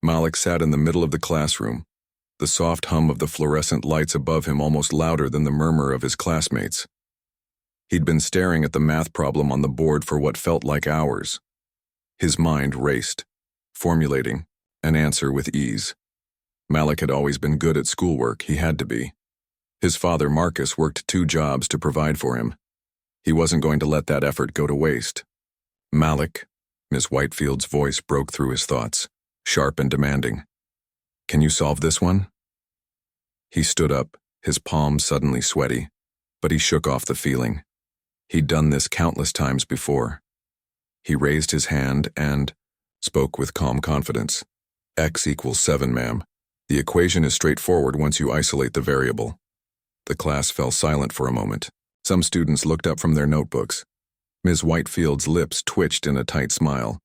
Malik sat in the middle of the classroom, the soft hum of the fluorescent lights above him almost louder than the murmur of his classmates. He'd been staring at the math problem on the board for what felt like hours. His mind raced, formulating an answer with ease. Malik had always been good at schoolwork, he had to be. His father, Marcus, worked 2 jobs to provide for him. He wasn't going to let that effort go to waste. Malik, Miss Whitefield's voice broke through his thoughts, sharp and demanding. Can you solve this one? He stood up, his palms suddenly sweaty, but he shook off the feeling. He'd done this countless times before. He raised his hand and spoke with calm confidence. X equals 7, ma'am. The equation is straightforward once you isolate the variable. The class fell silent for a moment. Some students looked up from their notebooks. Ms. Whitefield's lips twitched in a tight smile.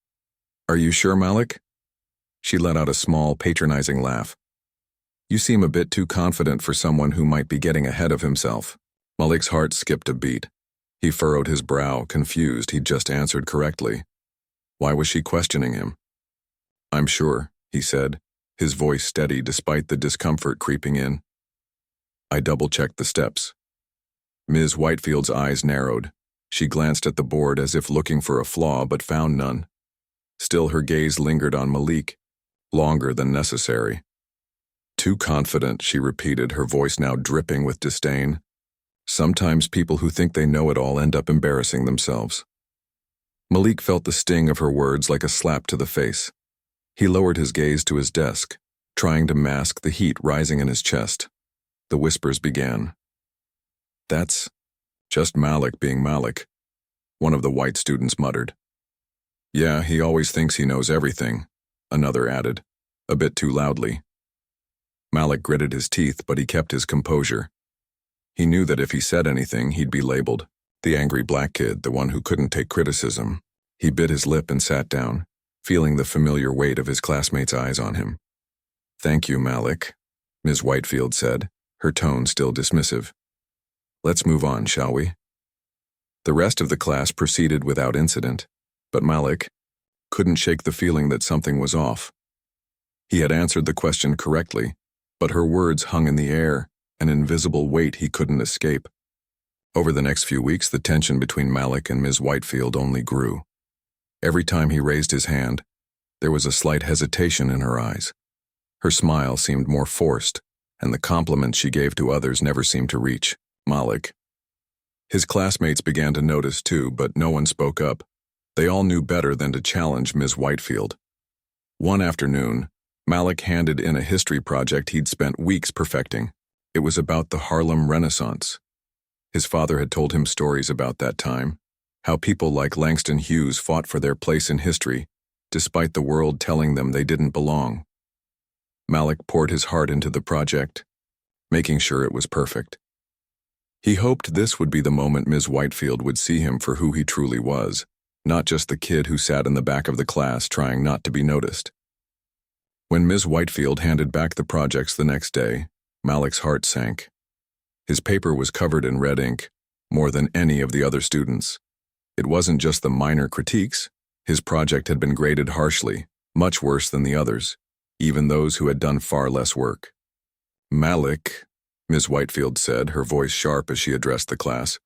Are you sure, Malik? She let out a small, patronizing laugh. You seem a bit too confident for someone who might be getting ahead of himself. Malik's heart skipped a beat. He furrowed his brow, confused. He'd just answered correctly. Why was she questioning him? I'm sure, he said, his voice steady despite the discomfort creeping in. I double-checked the steps. Ms. Whitefield's eyes narrowed. She glanced at the board as if looking for a flaw but found none. Still her gaze lingered on Malik, longer than necessary. Too confident, she repeated, her voice now dripping with disdain. Sometimes people who think they know it all end up embarrassing themselves. Malik felt the sting of her words like a slap to the face. He lowered his gaze to his desk, trying to mask the heat rising in his chest. The whispers began. That's just Malik being Malik, one of the white students muttered. Yeah, he always thinks he knows everything, another added, a bit too loudly. Malik gritted his teeth, but he kept his composure. He knew that if he said anything, he'd be labeled the angry black kid, the one who couldn't take criticism. He bit his lip and sat down, feeling the familiar weight of his classmates' eyes on him. Thank you, Malik, Ms. Whitefield said, her tone still dismissive. Let's move on, shall we? The rest of the class proceeded without incident, but Malik couldn't shake the feeling that something was off. He had answered the question correctly, but her words hung in the air, an invisible weight he couldn't escape. Over the next few weeks, the tension between Malik and Ms. Whitefield only grew. Every time he raised his hand, there was a slight hesitation in her eyes. Her smile seemed more forced, and the compliments she gave to others never seemed to reach Malik. His classmates began to notice too, but no one spoke up. They all knew better than to challenge Ms. Whitefield. One afternoon, Malik handed in a history project he'd spent weeks perfecting. It was about the Harlem Renaissance. His father had told him stories about that time, how people like Langston Hughes fought for their place in history, despite the world telling them they didn't belong. Malik poured his heart into the project, making sure it was perfect. He hoped this would be the moment Ms. Whitefield would see him for who he truly was, not just the kid who sat in the back of the class trying not to be noticed. When Ms. Whitefield handed back the projects the next day, Malik's heart sank. His paper was covered in red ink, more than any of the other students. It wasn't just the minor critiques. His project had been graded harshly, much worse than the others, even those who had done far less work. Malik, Ms. Whitefield said, her voice sharp as she addressed the class,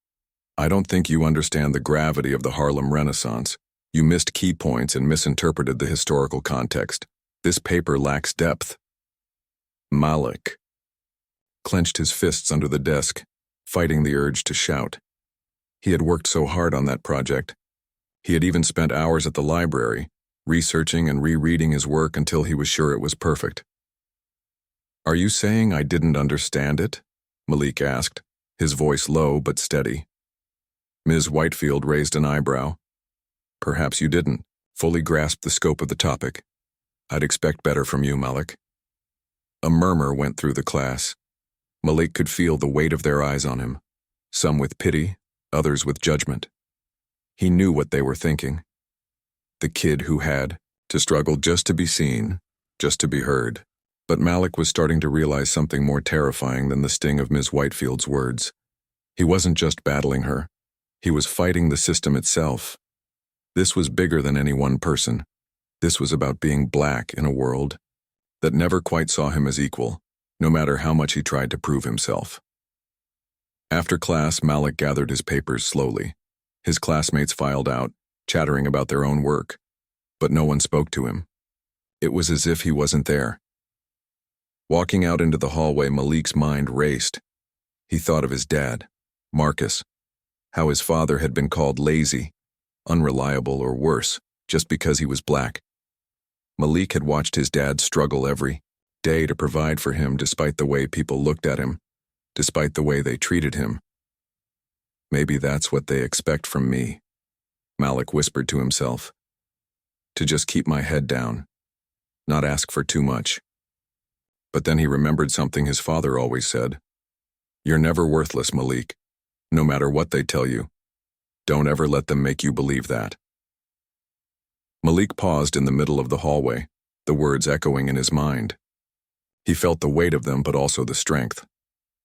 I don't think you understand the gravity of the Harlem Renaissance. You missed key points and misinterpreted the historical context. This paper lacks depth. Malik clenched his fists under the desk, fighting the urge to shout. He had worked so hard on that project. He had even spent hours at the library, researching and rereading his work until he was sure it was perfect. Are you saying I didn't understand it? Malik asked, his voice low but steady. Ms. Whitefield raised an eyebrow. Perhaps you didn't fully grasp the scope of the topic. I'd expect better from you, Malik. A murmur went through the class. Malik could feel the weight of their eyes on him, some with pity, others with judgment. He knew what they were thinking. The kid who had to struggle just to be seen, just to be heard. But Malik was starting to realize something more terrifying than the sting of Ms. Whitefield's words. He wasn't just battling her. He was fighting the system itself. This was bigger than any one person. This was about being black in a world that never quite saw him as equal, no matter how much he tried to prove himself. After class, Malik gathered his papers slowly. His classmates filed out, chattering about their own work, but no one spoke to him. It was as if he wasn't there. Walking out into the hallway, Malik's mind raced. He thought of his dad, Marcus, how his father had been called lazy, unreliable, or worse, just because he was black. Malik had watched his dad struggle every day to provide for him despite the way people looked at him, despite the way they treated him. Maybe that's what they expect from me, Malik whispered to himself. To just keep my head down, not ask for too much. But then he remembered something his father always said. You're never worthless, Malik, no matter what they tell you. Don't ever let them make you believe that. Malik paused in the middle of the hallway, the words echoing in his mind. He felt the weight of them, but also the strength.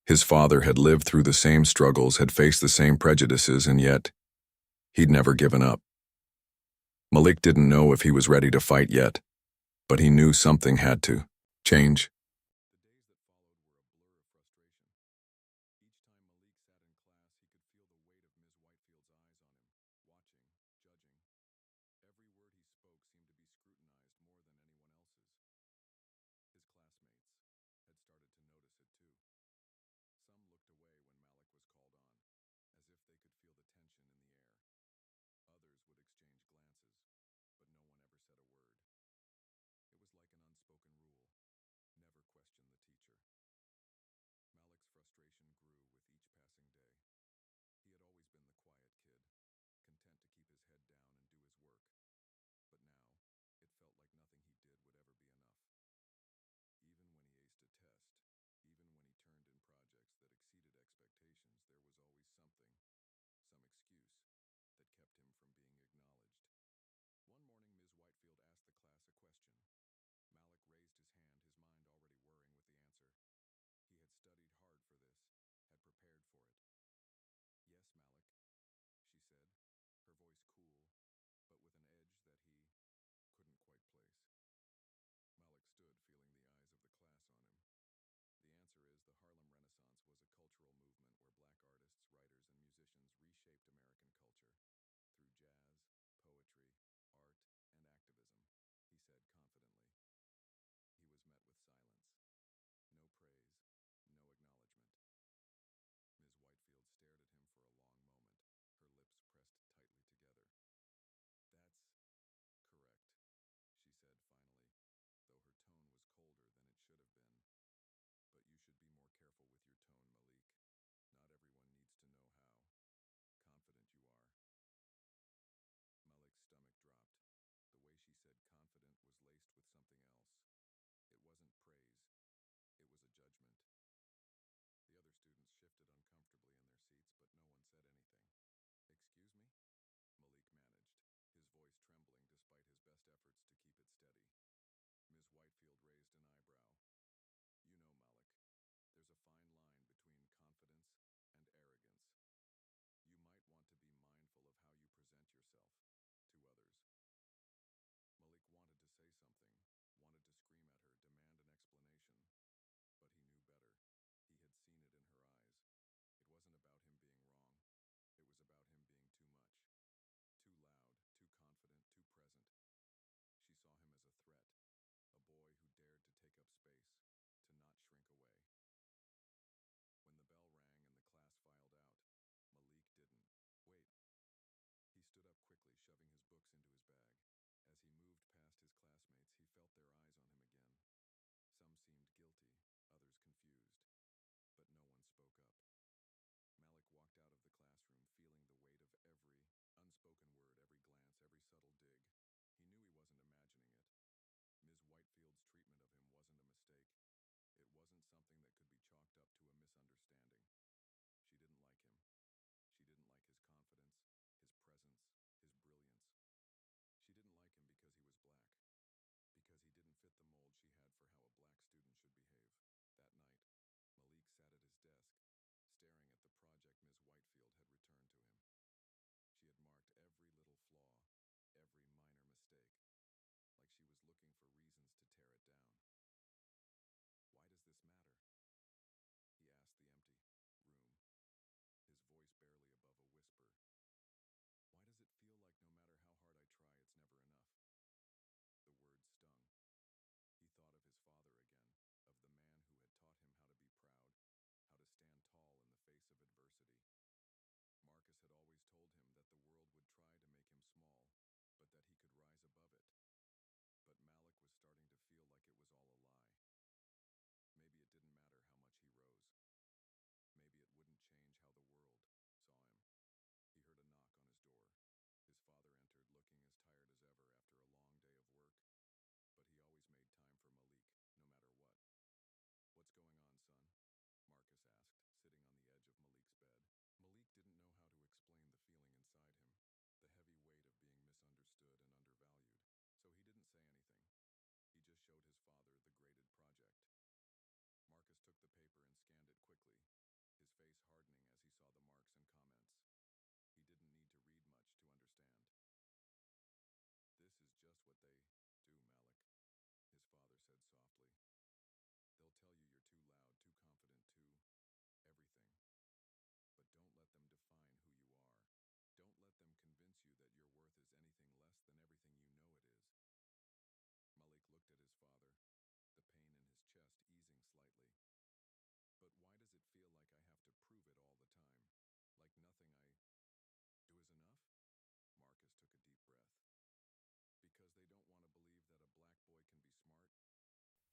His father had lived through the same struggles, had faced the same prejudices, and yet, he'd never given up. Malik didn't know if he was ready to fight yet, but he knew something had to change.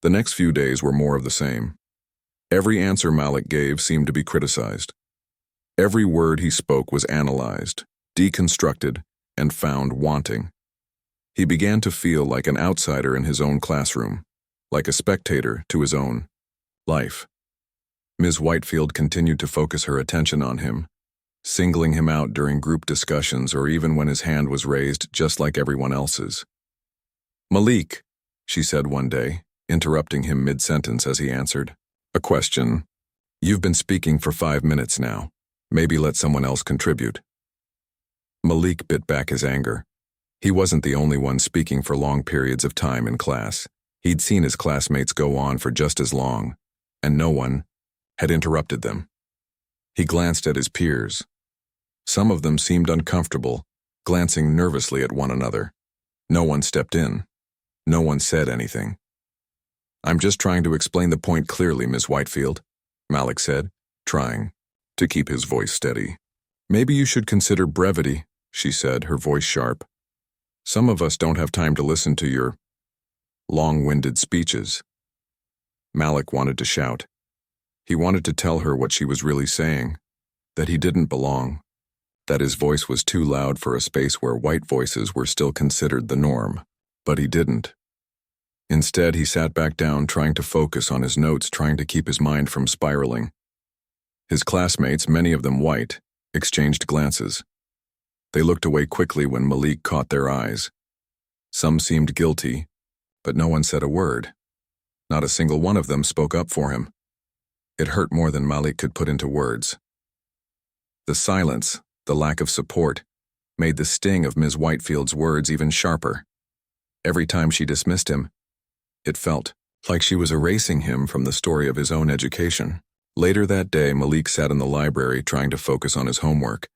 The next few days were more of the same. Every answer Malik gave seemed to be criticized. Every word he spoke was analyzed, deconstructed, and found wanting. He began to feel like an outsider in his own classroom, like a spectator to his own life. Ms. Whitefield continued to focus her attention on him, singling him out during group discussions or even when his hand was raised just like everyone else's. "Malik," she said one day, interrupting him mid-sentence as he answered a question. "You've been speaking for 5 minutes now. Maybe let someone else contribute." Malik bit back his anger. He wasn't the only one speaking for long periods of time in class. He'd seen his classmates go on for just as long, and no one had interrupted them. He glanced at his peers. Some of them seemed uncomfortable, glancing nervously at one another. No one stepped in. No one said anything. "I'm just trying to explain the point clearly, Miss Whitefield," Malik said, trying to keep his voice steady. "Maybe you should consider brevity," she said, her voice sharp. "Some of us don't have time to listen to your long-winded speeches." Malik wanted to shout. He wanted to tell her what she was really saying, that he didn't belong, that his voice was too loud for a space where white voices were still considered the norm, but he didn't. Instead, he sat back down, trying to focus on his notes, trying to keep his mind from spiraling. His classmates, many of them white, exchanged glances. They looked away quickly when Malik caught their eyes. Some seemed guilty, but no one said a word. Not a single one of them spoke up for him. It hurt more than Malik could put into words. The silence, the lack of support, made the sting of Ms. Whitefield's words even sharper. Every time she dismissed him, it felt like she was erasing him from the story of his own education. Later that day, Malik sat in the library trying to focus on his homework,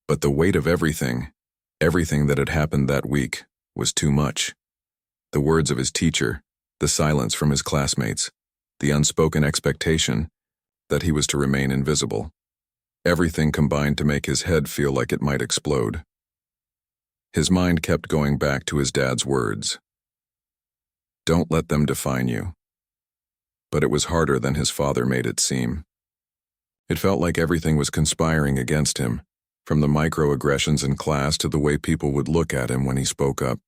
but the weight of everything that had happened that week, was too much. The words of his teacher, the silence from his classmates, the unspoken expectation that he was to remain invisible. Everything combined to make his head feel like it might explode. His mind kept going back to his dad's words. "Don't let them define you." But it was harder than his father made it seem. It felt like everything was conspiring against him, from the microaggressions in class to the way people would look at him when he spoke up.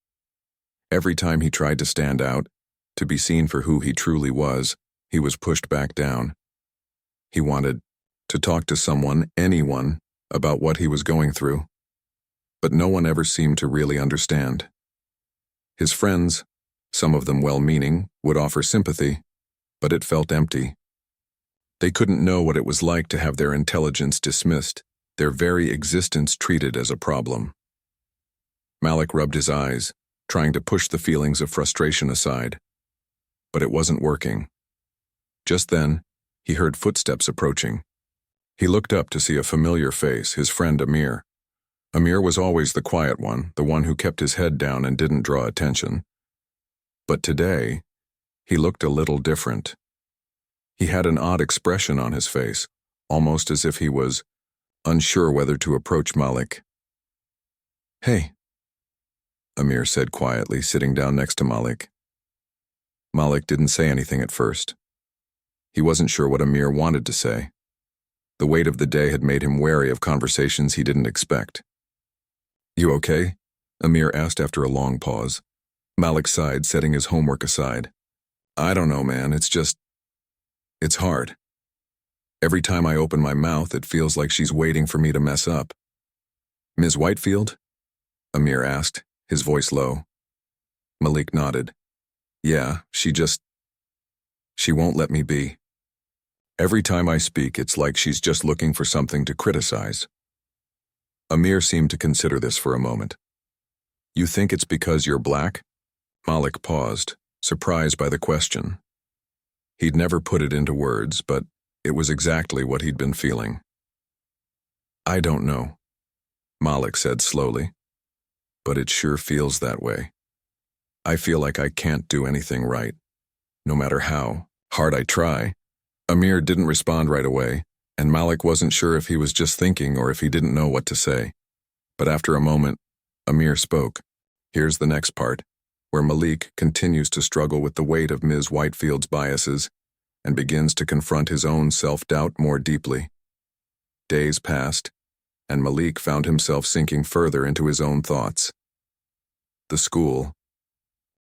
Every time he tried to stand out, to be seen for who he truly was, he was pushed back down. He wanted to talk to someone, anyone, about what he was going through. But no one ever seemed to really understand. His friends, some of them well-meaning, would offer sympathy, but it felt empty. They couldn't know what it was like to have their intelligence dismissed, their very existence treated as a problem. Malik rubbed his eyes, trying to push the feelings of frustration aside. But it wasn't working. Just then, he heard footsteps approaching. He looked up to see a familiar face, his friend Amir. Amir was always the quiet one, the one who kept his head down and didn't draw attention. But today, he looked a little different. He had an odd expression on his face, almost as if he was unsure whether to approach Malik. "Hey," Amir said quietly, sitting down next to Malik. Malik didn't say anything at first. He wasn't sure what Amir wanted to say. The weight of the day had made him wary of conversations he didn't expect. "You okay?" Amir asked after a long pause. Malik sighed, setting his homework aside. "I don't know, man. It's hard. Every time I open my mouth, it feels like she's waiting for me to mess up." "Ms. Whitefield?" Amir asked, his voice low. Malik nodded. "Yeah, she won't let me be. Every time I speak, it's like she's just looking for something to criticize." Amir seemed to consider this for a moment. "You think it's because you're black?" Malik paused, surprised by the question. He'd never put it into words, but It was exactly what he'd been feeling. I don't know, Malik said slowly, but it sure feels that way. I feel like I can't do anything right, no matter how hard I try. Amir didn't respond right away, and Malik wasn't sure if he was just thinking or if he didn't know what to say. But after a moment, Amir spoke. Here's the next part, where Malik continues to struggle with the weight of Ms. Whitefield's biases and begins to confront his own self-doubt more deeply. Days passed, and Malik found himself sinking further into his own thoughts. The school.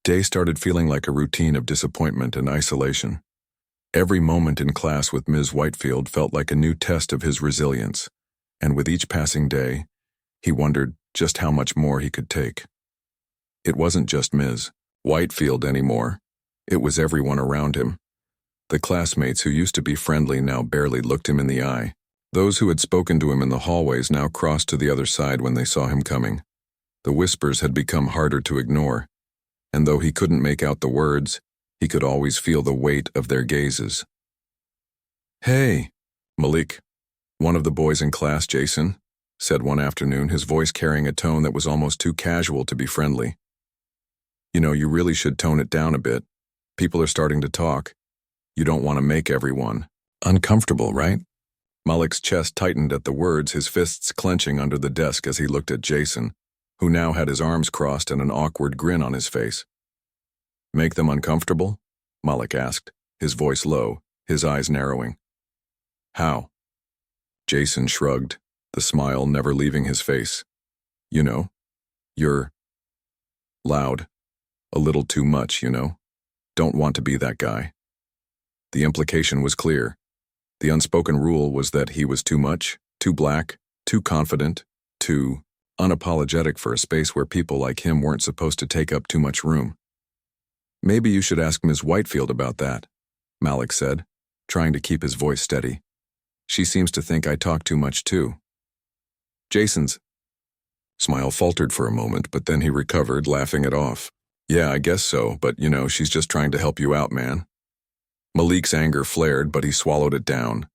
Day started feeling like a routine of disappointment and isolation. Every moment in class with Ms. Whitefield felt like a new test of his resilience, and with each passing day, he wondered just how much more he could take. It wasn't just Ms. Whitefield anymore. It was everyone around him. The classmates who used to be friendly now barely looked him in the eye. Those who had spoken to him in the hallways now crossed to the other side when they saw him coming. The whispers had become harder to ignore, and though he couldn't make out the words, he could always feel the weight of their gazes. "Hey, Malik," one of the boys in class, Jason, said one afternoon, his voice carrying a tone that was almost too casual to be friendly. "You know, you really should tone it down a bit. People are starting to talk. You don't want to make everyone uncomfortable, right?" Malik's chest tightened at the words, his fists clenching under the desk as he looked at Jason, who now had his arms crossed and an awkward grin on his face. "Make them uncomfortable?" Malik asked, his voice low, his eyes narrowing. "How?" Jason shrugged, the smile never leaving his face. "You know, you're loud. A little too much, you know. Don't want to be that guy." The implication was clear. The unspoken rule was that he was too much, too black, too confident, too unapologetic for a space where people like him weren't supposed to take up too much room. "Maybe you should ask Ms. Whitefield about that," Malik said, trying to keep his voice steady. "She seems to think I talk too much too." Jason's smile faltered for a moment, but then he recovered, laughing it off. "Yeah, I guess so, but you know, she's just trying to help you out, man." Malik's anger flared, but he swallowed it down.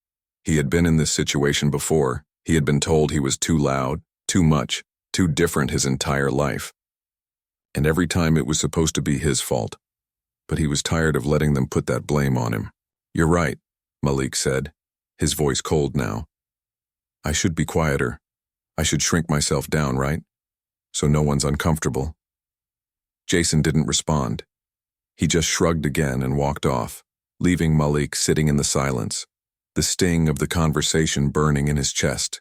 He had been in this situation before. He had been told he was too loud, too much, too different his entire life. And every time it was supposed to be his fault. But he was tired of letting them put that blame on him. "You're right," Malik said, his voice cold now. "I should be quieter. I should shrink myself down, right? So no one's uncomfortable." Jason didn't respond. He just shrugged again and walked off, leaving Malik sitting in the silence, the sting of the conversation burning in his chest.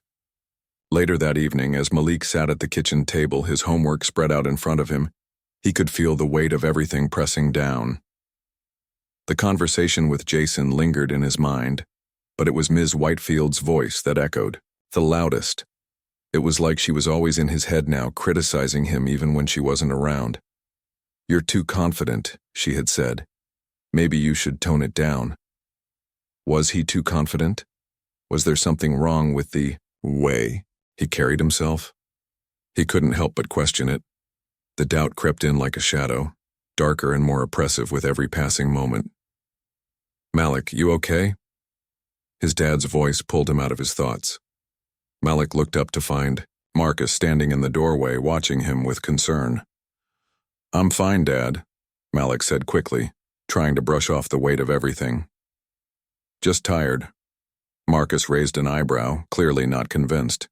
Later that evening, as Malik sat at the kitchen table, his homework spread out in front of him, he could feel the weight of everything pressing down. The conversation with Jason lingered in his mind, but it was Ms. Whitefield's voice that echoed, the loudest. It was like she was always in his head now, criticizing him even when she wasn't around. "You're too confident," she had said. "Maybe you should tone it down." Was he too confident? Was there something wrong with the way he carried himself? He couldn't help but question it. The doubt crept in like a shadow, darker and more oppressive with every passing moment. "Malik, you okay?" His dad's voice pulled him out of his thoughts. Malik looked up to find Marcus standing in the doorway, watching him with concern. "I'm fine, Dad," Malik said quickly, trying to brush off the weight of everything. "Just tired." Marcus raised an eyebrow, clearly not convinced.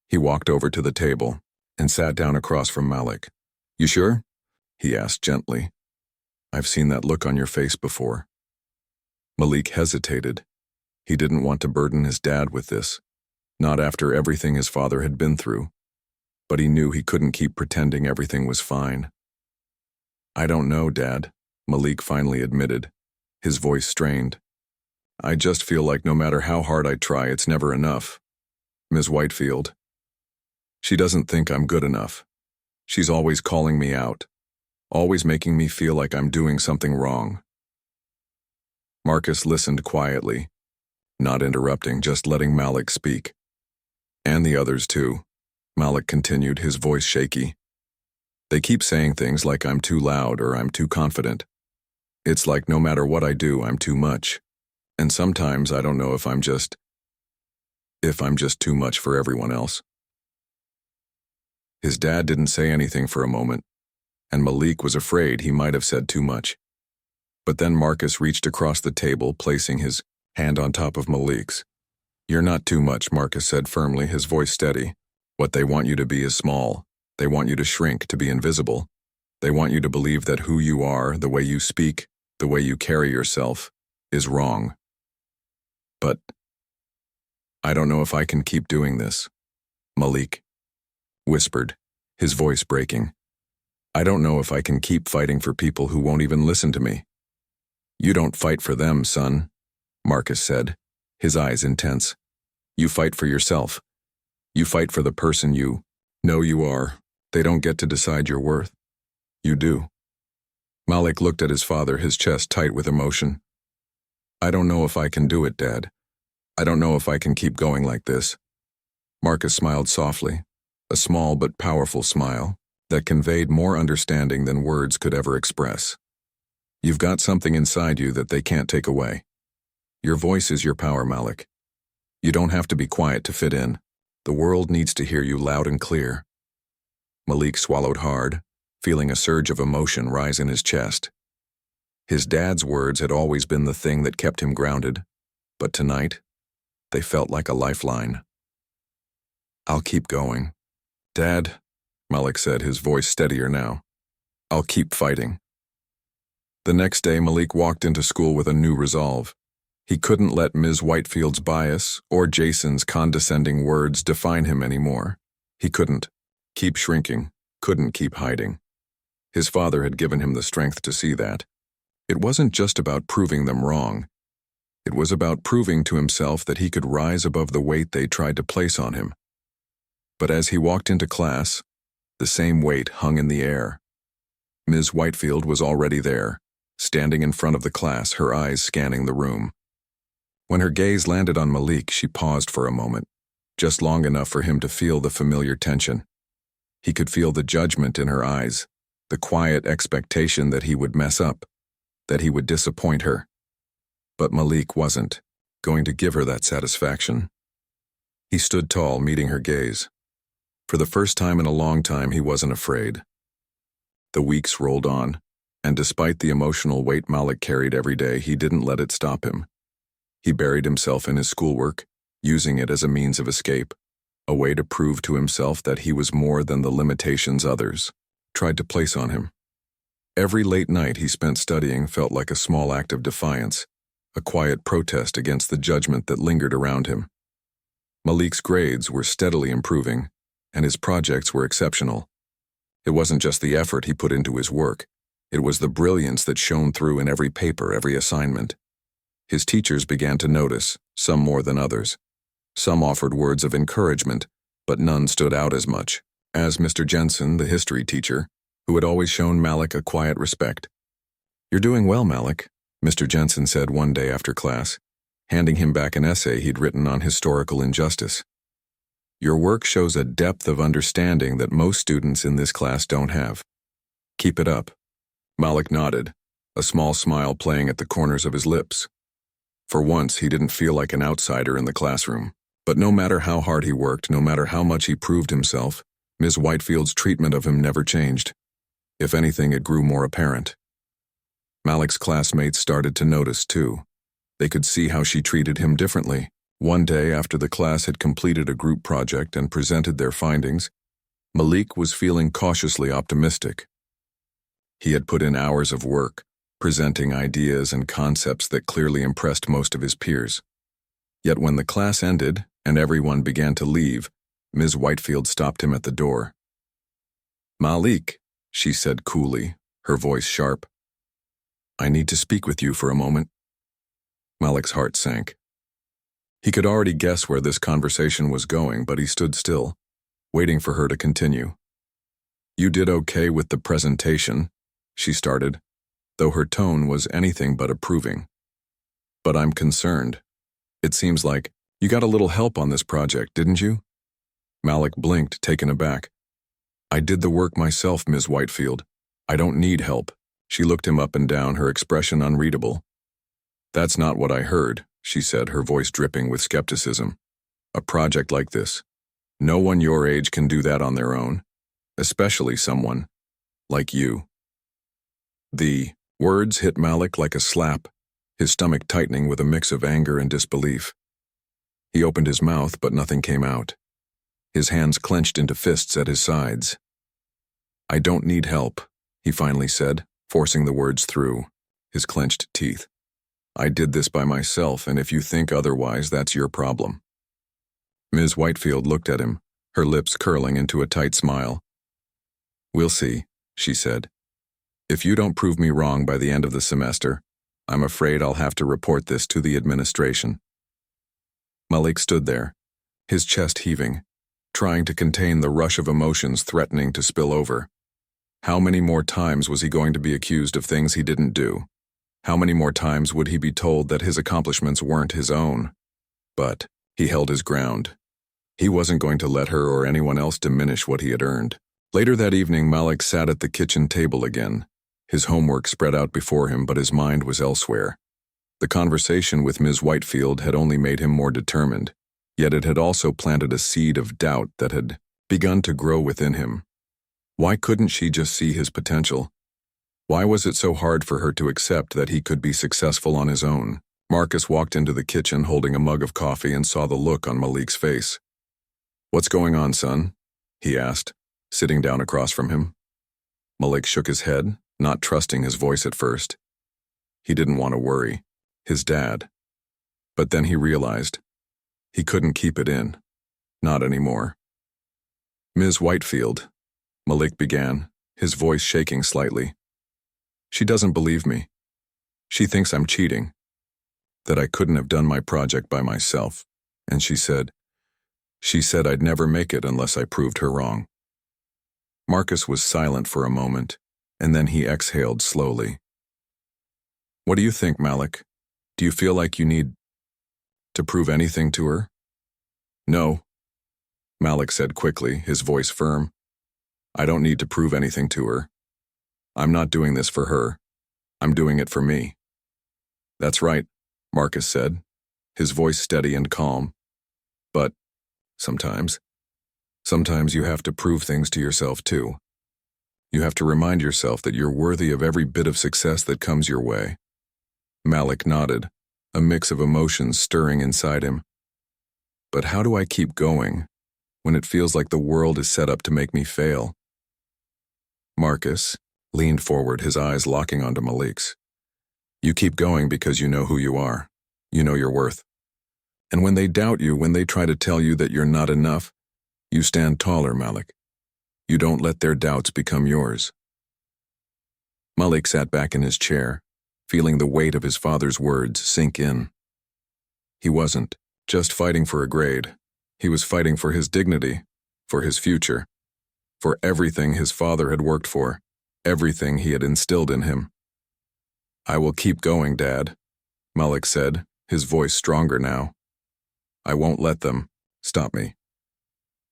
He walked over to the table and sat down across from Malik. "You sure?" he asked gently. "I've seen that look on your face before." Malik hesitated. He didn't want to burden his dad with this, not after everything his father had been through, but he knew he couldn't keep pretending everything was fine. "I don't know, Dad," Malik finally admitted, his voice strained. "I just feel like no matter how hard I try, it's never enough. Ms. Whitefield. She doesn't think I'm good enough. She's always calling me out, always making me feel like I'm doing something wrong." Marcus listened quietly, not interrupting, just letting Malik speak. "And the others too," Malik continued, his voice shaky. "They keep saying things like I'm too loud or I'm too confident. It's like no matter what I do, I'm too much. And sometimes I don't know if I'm just too much for everyone else." His dad didn't say anything for a moment, and Malik was afraid he might have said too much. But then Marcus reached across the table, placing his hand on top of Malik's. "You're not too much," Marcus said firmly, his voice steady. "What they want you to be is small. They want you to shrink, to be invisible. They want you to believe that who you are, the way you speak, the way you carry yourself, is wrong. But I don't know if I can keep doing this," Malik whispered, his voice breaking. "I don't know if I can keep fighting for people who won't even listen to me." "You don't fight for them, son," Marcus said, his eyes intense. "You fight for yourself. You fight for the person you know you are. They don't get to decide your worth. You do." Malik looked at his father, his chest tight with emotion. "I don't know if I can do it, Dad. I don't know if I can keep going like this." Marcus smiled softly, a small but powerful smile that conveyed more understanding than words could ever express. "You've got something inside you that they can't take away. Your voice is your power, Malik. You don't have to be quiet to fit in. The world needs to hear you loud and clear." Malik swallowed hard, feeling a surge of emotion rise in his chest. His dad's words had always been the thing that kept him grounded, but tonight, they felt like a lifeline. "I'll keep going. Dad," Malik said, his voice steadier now. "I'll keep fighting." The next day, Malik walked into school with a new resolve. He couldn't let Ms. Whitefield's bias or Jason's condescending words define him anymore. He couldn't keep shrinking, couldn't keep hiding. His father had given him the strength to see that. It wasn't just about proving them wrong. It was about proving to himself that he could rise above the weight they tried to place on him. But as he walked into class, the same weight hung in the air. Ms. Whitefield was already there, standing in front of the class, her eyes scanning the room. When her gaze landed on Malik, she paused for a moment, just long enough for him to feel the familiar tension. He could feel the judgment in her eyes, the quiet expectation that he would mess up, that he would disappoint her. But Malik wasn't going to give her that satisfaction. He stood tall, meeting her gaze. For the first time in a long time, he wasn't afraid. The weeks rolled on, and despite the emotional weight Malik carried every day, he didn't let it stop him. He buried himself in his schoolwork, using it as a means of escape, a way to prove to himself that he was more than the limitations others tried to place on him. Every late night he spent studying felt like a small act of defiance, a quiet protest against the judgment that lingered around him. Malik's grades were steadily improving, and his projects were exceptional. It wasn't just the effort he put into his work, it was the brilliance that shone through in every paper, every assignment. His teachers began to notice, some more than others. Some offered words of encouragement, but none stood out as much as Mr. Jensen, the history teacher, who had always shown Malik a quiet respect. "You're doing well, Malik," Mr. Jensen said one day after class, handing him back an essay he'd written on historical injustice. "Your work shows a depth of understanding that most students in this class don't have. Keep it up." Malik nodded, a small smile playing at the corners of his lips. For once, he didn't feel like an outsider in the classroom. But no matter how hard he worked, no matter how much he proved himself, Ms. Whitefield's treatment of him never changed. If anything, it grew more apparent. Malik's classmates started to notice, too. They could see how she treated him differently. One day, after the class had completed a group project and presented their findings, Malik was feeling cautiously optimistic. He had put in hours of work, presenting ideas and concepts that clearly impressed most of his peers. Yet when the class ended and everyone began to leave, Ms. Whitefield stopped him at the door. "Malik," she said coolly, her voice sharp. "I need to speak with you for a moment." Malik's heart sank. He could already guess where this conversation was going, but he stood still, waiting for her to continue. "You did okay with the presentation," she started, though her tone was anything but approving. "But I'm concerned. It seems like you got a little help on this project, didn't you?" Malik blinked, taken aback. "I did the work myself, Ms. Whitefield. I don't need help." She looked him up and down, her expression unreadable. That's not what I heard, she said, her voice dripping with skepticism. A project like this. No one your age can do that on their own, especially someone like you. The words hit Malik like a slap, his stomach tightening with a mix of anger and disbelief. He opened his mouth, but nothing came out. His hands clenched into fists at his sides. I don't need help, he finally said, forcing the words through his clenched teeth. I did this by myself, and if you think otherwise, that's your problem. Ms. Whitefield looked at him, her lips curling into a tight smile. We'll see, she said. If you don't prove me wrong by the end of the semester, I'm afraid I'll have to report this to the administration. Malik stood there, his chest heaving, trying to contain the rush of emotions threatening to spill over. How many more times was he going to be accused of things he didn't do? How many more times would he be told that his accomplishments weren't his own? But he held his ground. He wasn't going to let her or anyone else diminish what he had earned. Later that evening, Malik sat at the kitchen table again. His homework spread out before him, but his mind was elsewhere. The conversation with Ms. Whitefield had only made him more determined, yet it had also planted a seed of doubt that had begun to grow within him. Why couldn't she just see his potential? Why was it so hard for her to accept that he could be successful on his own? Marcus walked into the kitchen holding a mug of coffee and saw the look on Malik's face. What's going on, son? He asked, sitting down across from him. Malik shook his head, not trusting his voice at first. He didn't want to worry his dad. But then he realized he couldn't keep it in. Not anymore. Ms. Whitefield, Malik began, his voice shaking slightly. She doesn't believe me. She thinks I'm cheating, that I couldn't have done my project by myself, and she said I'd never make it unless I proved her wrong. Marcus was silent for a moment, and then he exhaled slowly. What do you think, Malik? Do you feel like you need to prove anything to her? No, Malik said quickly, his voice firm. I don't need to prove anything to her. I'm not doing this for her. I'm doing it for me. That's right, Marcus said, his voice steady and calm. But sometimes you have to prove things to yourself too. You have to remind yourself that you're worthy of every bit of success that comes your way. Malik nodded, a mix of emotions stirring inside him. But how do I keep going when it feels like the world is set up to make me fail? Marcus leaned forward, his eyes locking onto Malik's. You keep going because you know who you are. You know your worth. And when they doubt you, when they try to tell you that you're not enough, you stand taller, Malik. You don't let their doubts become yours. Malik sat back in his chair, feeling the weight of his father's words sink in. He wasn't just fighting for a grade. He was fighting for his dignity, for his future, for everything his father had worked for, everything he had instilled in him. I will keep going, Dad, Malik said, his voice stronger now. I won't let them stop me.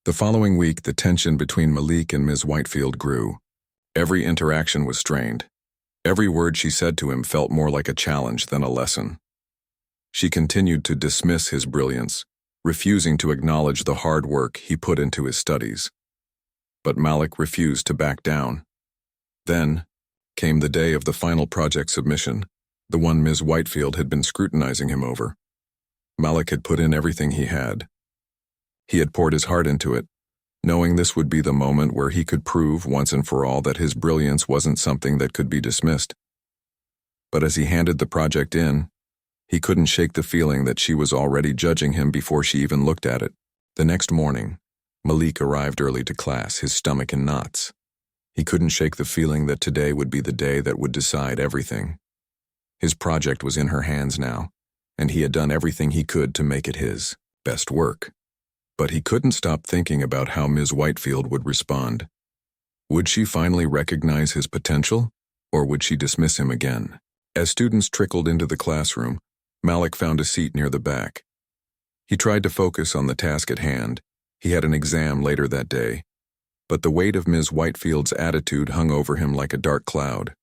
The following week, the tension between Malik and Ms. Whitefield grew. Every interaction was strained. Every word she said to him felt more like a challenge than a lesson. She continued to dismiss his brilliance, refusing to acknowledge the hard work he put into his studies. But Malik refused to back down. Then came the day of the final project submission, the one Ms. Whitefield had been scrutinizing him over. Malik had put in everything he had. He had poured his heart into it, knowing this would be the moment where he could prove once and for all that his brilliance wasn't something that could be dismissed. But as he handed the project in, he couldn't shake the feeling that she was already judging him before she even looked at it. The next morning, Malik arrived early to class, his stomach in knots. He couldn't shake the feeling that today would be the day that would decide everything. His project was in her hands now, and he had done everything he could to make it his best work. But he couldn't stop thinking about how Ms. Whitefield would respond. Would she finally recognize his potential, or would she dismiss him again? As students trickled into the classroom, Malik found a seat near the back. He tried to focus on the task at hand. He had an exam later that day, but the weight of Ms. Whitefield's attitude hung over him like a dark cloud.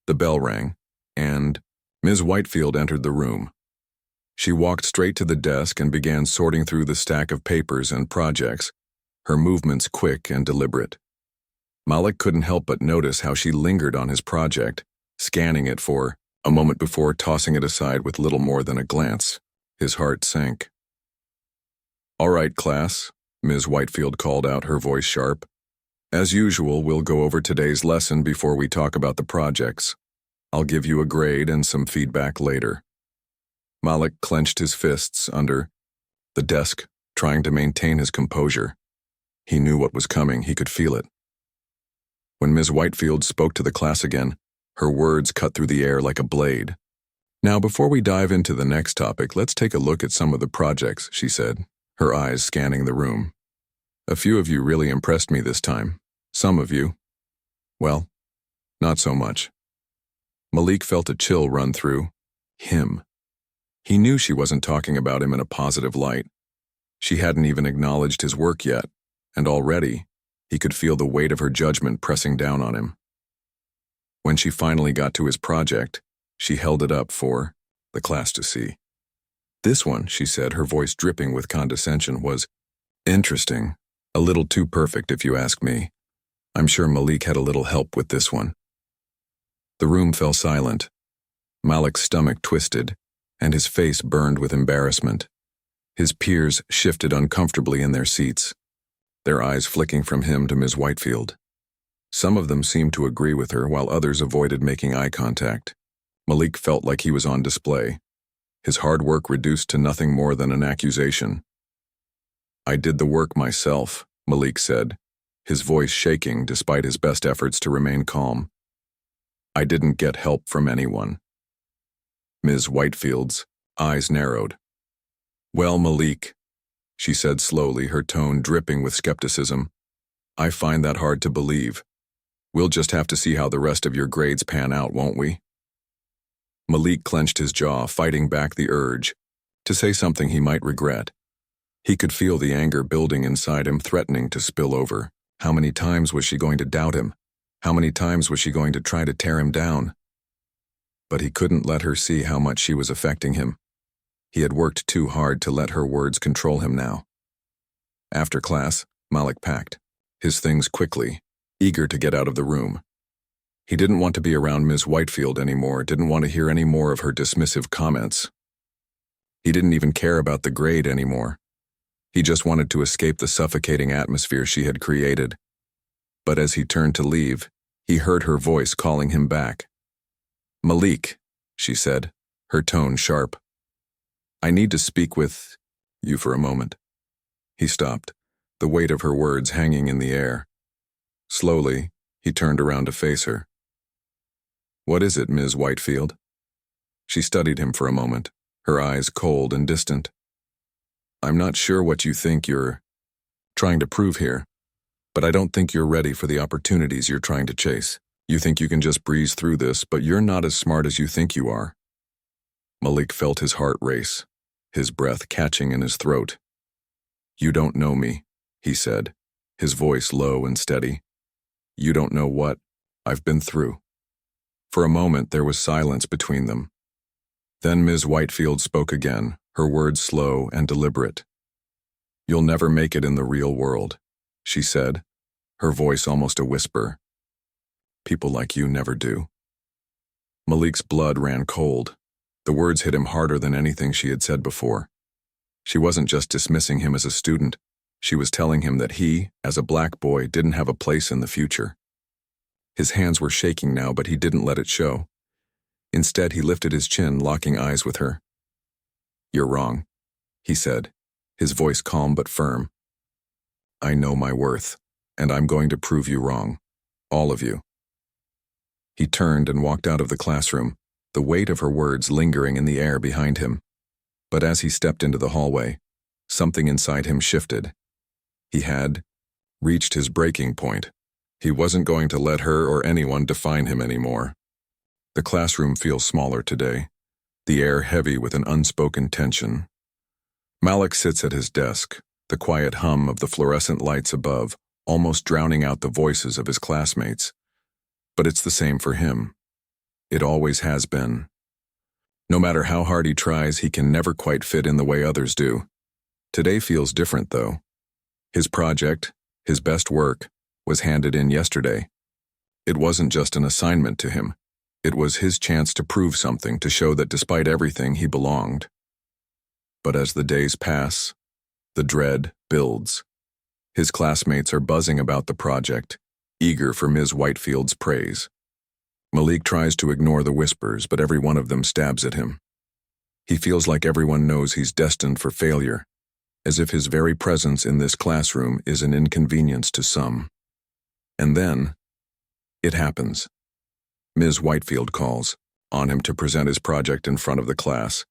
The bell rang, and, Ms. Whitefield entered the room. She walked straight to the desk and began sorting through the stack of papers and projects, her movements quick and deliberate. Malik couldn't help but notice how she lingered on his project, scanning it for a moment before tossing it aside with little more than a glance. His heart sank. "All right, class," Ms. Whitefield called out, her voice sharp. "As usual, we'll go over today's lesson before we talk about the projects. I'll give you a grade and some feedback later." Malik clenched his fists under the desk, trying to maintain his composure. He knew what was coming, he could feel it. When Ms. Whitefield spoke to the class again, her words cut through the air like a blade. "Now, before we dive into the next topic, let's take a look at some of the projects," she said, her eyes scanning the room. "A few of you really impressed me this time. Some of you, well, not so much." Malik felt a chill run through him. He knew she wasn't talking about him in a positive light. She hadn't even acknowledged his work yet, and already, he could feel the weight of her judgment pressing down on him. When she finally got to his project, she held it up for the class to see. "This one," she said, her voice dripping with condescension, "was interesting. A little too perfect, if you ask me. I'm sure Malik had a little help with this one." The room fell silent. Malik's stomach twisted, and his face burned with embarrassment. His peers shifted uncomfortably in their seats, their eyes flicking from him to Ms. Whitefield. Some of them seemed to agree with her, while others avoided making eye contact. Malik felt like he was on display, his hard work reduced to nothing more than an accusation. "I did the work myself," Malik said, his voice shaking despite his best efforts to remain calm. "I didn't get help from anyone." Ms. Whitefield's eyes narrowed. "Well, Malik," she said slowly, her tone dripping with skepticism, "I find that hard to believe. We'll just have to see how the rest of your grades pan out, won't we?" Malik clenched his jaw, fighting back the urge to say something he might regret. He could feel the anger building inside him, threatening to spill over. How many times was she going to doubt him? How many times was she going to try to tear him down? But he couldn't let her see how much she was affecting him. He had worked too hard to let her words control him now. After class, Malik packed his things quickly, eager to get out of the room. He didn't want to be around Ms. Whitefield anymore, didn't want to hear any more of her dismissive comments. He didn't even care about the grade anymore. He just wanted to escape the suffocating atmosphere she had created. But as he turned to leave, he heard her voice calling him back. "Malik," she said, her tone sharp. "I need to speak with you for a moment." He stopped, the weight of her words hanging in the air. Slowly, he turned around to face her. "What is it, Ms. Whitefield?" She studied him for a moment, her eyes cold and distant. "I'm not sure what you think you're trying to prove here, but I don't think you're ready for the opportunities you're trying to chase. You think you can just breeze through this, but you're not as smart as you think you are." Malik felt his heart race, his breath catching in his throat. "You don't know me," he said, his voice low and steady. "You don't know what I've been through." For a moment, there was silence between them. Then Ms. Whitefield spoke again, her words slow and deliberate. "You'll never make it in the real world," she said, her voice almost a whisper. "People like you never do." Malik's blood ran cold. The words hit him harder than anything she had said before. She wasn't just dismissing him as a student, she was telling him that he, as a black boy, didn't have a place in the future. His hands were shaking now, but he didn't let it show. Instead, he lifted his chin, locking eyes with her. "You're wrong," he said, his voice calm but firm. "I know my worth, and I'm going to prove you wrong. All of you." He turned and walked out of the classroom, the weight of her words lingering in the air behind him. But as he stepped into the hallway, something inside him shifted. He had reached his breaking point. He wasn't going to let her or anyone define him anymore. The classroom feels smaller today, the air heavy with an unspoken tension. Malik sits at his desk, the quiet hum of the fluorescent lights above almost drowning out the voices of his classmates. But it's the same for him. It always has been. No matter how hard he tries, he can never quite fit in the way others do. Today feels different, though. His project, his best work, was handed in yesterday. It wasn't just an assignment to him. It was his chance to prove something, to show that despite everything, he belonged. But as the days pass, the dread builds. His classmates are buzzing about the project, eager for Ms. Whitefield's praise. Malik tries to ignore the whispers, but every one of them stabs at him. He feels like everyone knows he's destined for failure, as if his very presence in this classroom is an inconvenience to some. And then, it happens. Ms. Whitefield calls on him to present his project in front of the class.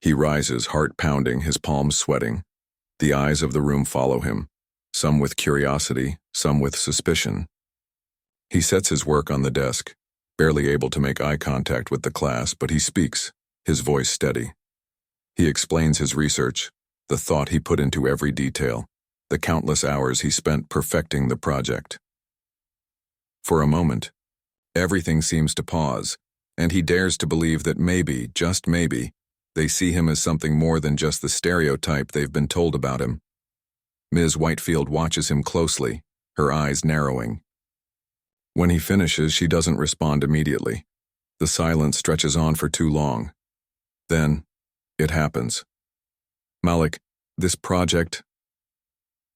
He rises, heart pounding, his palms sweating. The eyes of the room follow him, some with curiosity, some with suspicion. He sets his work on the desk, barely able to make eye contact with the class, but he speaks, his voice steady. He explains his research, the thought he put into every detail, the countless hours he spent perfecting the project. For a moment, everything seems to pause, and he dares to believe that maybe, just maybe, they see him as something more than just the stereotype they've been told about him. Ms. Whitefield watches him closely, her eyes narrowing. When he finishes, she doesn't respond immediately. The silence stretches on for too long. Then, it happens. Malik, this project...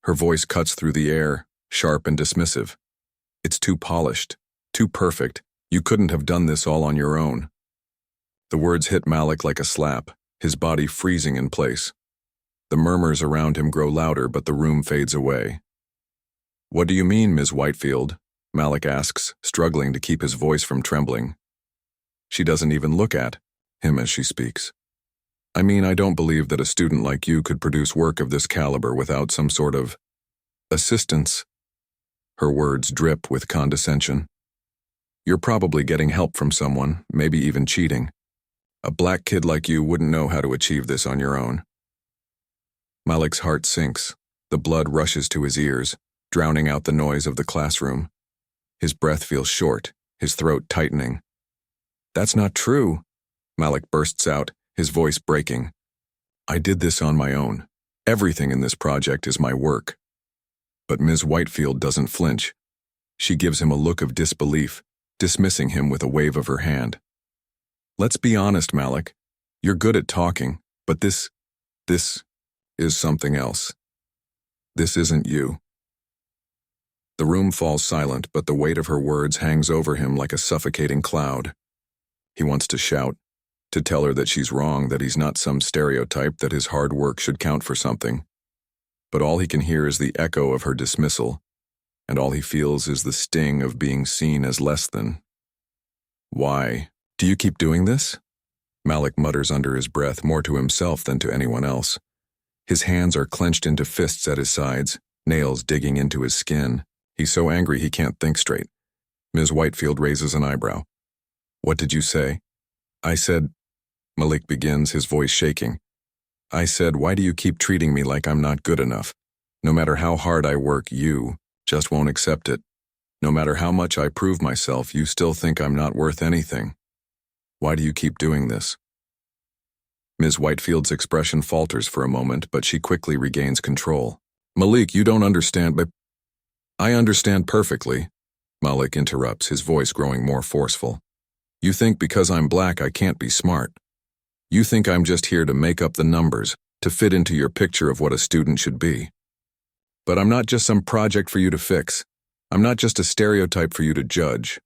Her voice cuts through the air, sharp and dismissive. It's too polished, too perfect. You couldn't have done this all on your own. The words hit Malik like a slap, his body freezing in place. The murmurs around him grow louder, but the room fades away. What do you mean, Ms. Whitefield? Malik asks, struggling to keep his voice from trembling. She doesn't even look at him as she speaks. I mean, I don't believe that a student like you could produce work of this caliber without some sort of assistance. Her words drip with condescension. You're probably getting help from someone, maybe even cheating. A black kid like you wouldn't know how to achieve this on your own. Malik's heart sinks. The blood rushes to his ears, drowning out the noise of the classroom. His breath feels short, his throat tightening. That's not true, Malik bursts out, his voice breaking. I did this on my own. Everything in this project is my work. But Ms. Whitefield doesn't flinch. She gives him a look of disbelief, dismissing him with a wave of her hand. Let's be honest, Malik. You're good at talking, but this is something else. This isn't you. The room falls silent, but the weight of her words hangs over him like a suffocating cloud. He wants to shout, to tell her that she's wrong, that he's not some stereotype, that his hard work should count for something. But all he can hear is the echo of her dismissal, and all he feels is the sting of being seen as less than. Why? Do you keep doing this? Malik mutters under his breath, more to himself than to anyone else. His hands are clenched into fists at his sides, nails digging into his skin. He's so angry he can't think straight. Ms. Whitefield raises an eyebrow. What did you say? I said, Malik begins, his voice shaking. I said, why do you keep treating me like I'm not good enough? No matter how hard I work, you just won't accept it. No matter how much I prove myself, you still think I'm not worth anything. Why do you keep doing this? Ms. Whitefield's expression falters for a moment, but she quickly regains control. Malik, you don't understand, but... I understand perfectly, Malik interrupts, his voice growing more forceful. You think because I'm black I can't be smart. You think I'm just here to make up the numbers, to fit into your picture of what a student should be. But I'm not just some project for you to fix. I'm not just a stereotype for you to judge.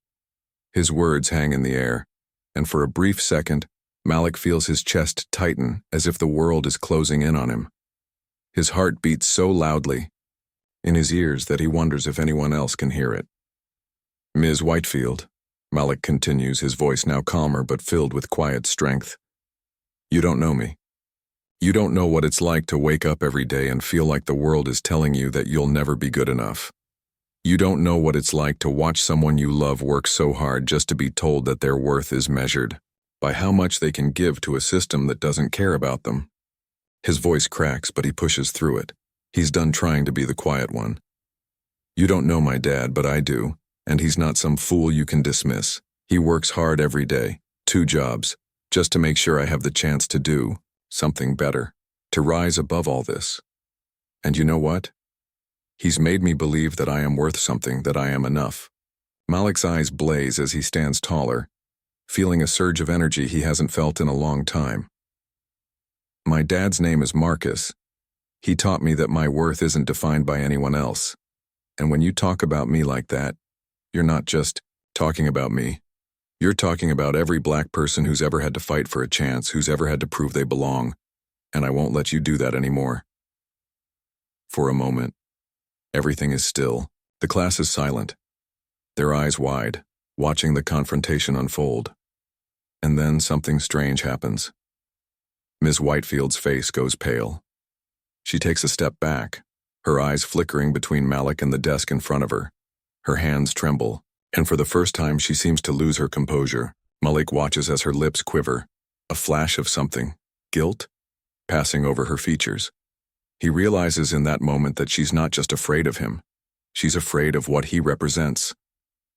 His words hang in the air, and for a brief second, Malik feels his chest tighten as if the world is closing in on him. His heart beats so loudly in his ears that he wonders if anyone else can hear it. Ms. Whitefield, Malik continues, his voice now calmer but filled with quiet strength. You don't know me. You don't know what it's like to wake up every day and feel like the world is telling you that you'll never be good enough. You don't know what it's like to watch someone you love work so hard just to be told that their worth is measured by how much they can give to a system that doesn't care about them. His voice cracks, but he pushes through it. He's done trying to be the quiet one. You don't know my dad, but I do, and he's not some fool you can dismiss. He works hard every day, 2 jobs, just to make sure I have the chance to do something better, to rise above all this. And you know what? He's made me believe that I am worth something, that I am enough. Malik's eyes blaze as he stands taller, feeling a surge of energy he hasn't felt in a long time. My dad's name is Marcus. He taught me that my worth isn't defined by anyone else. And when you talk about me like that, you're not just talking about me. You're talking about every black person who's ever had to fight for a chance, who's ever had to prove they belong. And I won't let you do that anymore. For a moment, everything is still. The class is silent, their eyes wide, watching the confrontation unfold. And then something strange happens. Ms. Whitefield's face goes pale. She takes a step back, her eyes flickering between Malik and the desk in front of her. Her hands tremble, and for the first time she seems to lose her composure. Malik watches as her lips quiver, a flash of something, guilt, passing over her features. He realizes in that moment that she's not just afraid of him. She's afraid of what he represents,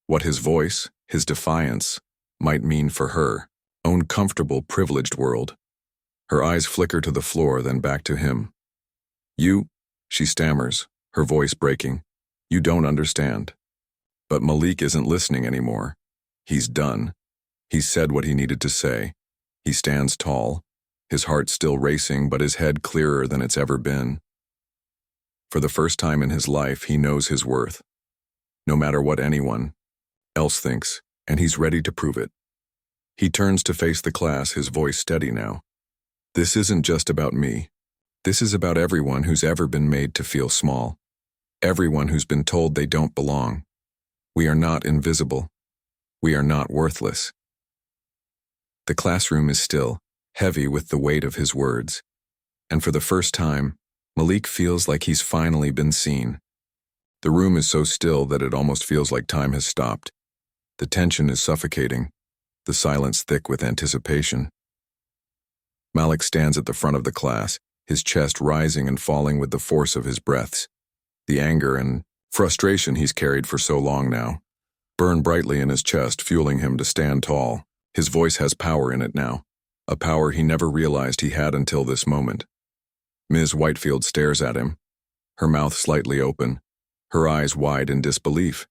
what his voice, his defiance, might mean for her own comfortable, privileged world. Her eyes flicker to the floor, then back to him. You, she stammers, her voice breaking. You don't understand. But Malik isn't listening anymore. He's done. He's said what he needed to say. He stands tall, his heart still racing, but his head clearer than it's ever been. For the first time in his life, he knows his worth. No matter what anyone else thinks, and he's ready to prove it. He turns to face the class, his voice steady now. This isn't just about me. This is about everyone who's ever been made to feel small. Everyone who's been told they don't belong. We are not invisible. We are not worthless. The classroom is still, heavy with the weight of his words. And for the first time, Malik feels like he's finally been seen. The room is so still that it almost feels like time has stopped. The tension is suffocating, the silence thick with anticipation. Malik stands at the front of the class, his chest rising and falling with the force of his breaths. The anger and frustration he's carried for so long now burn brightly in his chest, fueling him to stand tall. His voice has power in it now, a power he never realized he had until this moment. Ms. Whitefield stares at him, her mouth slightly open, her eyes wide in disbelief.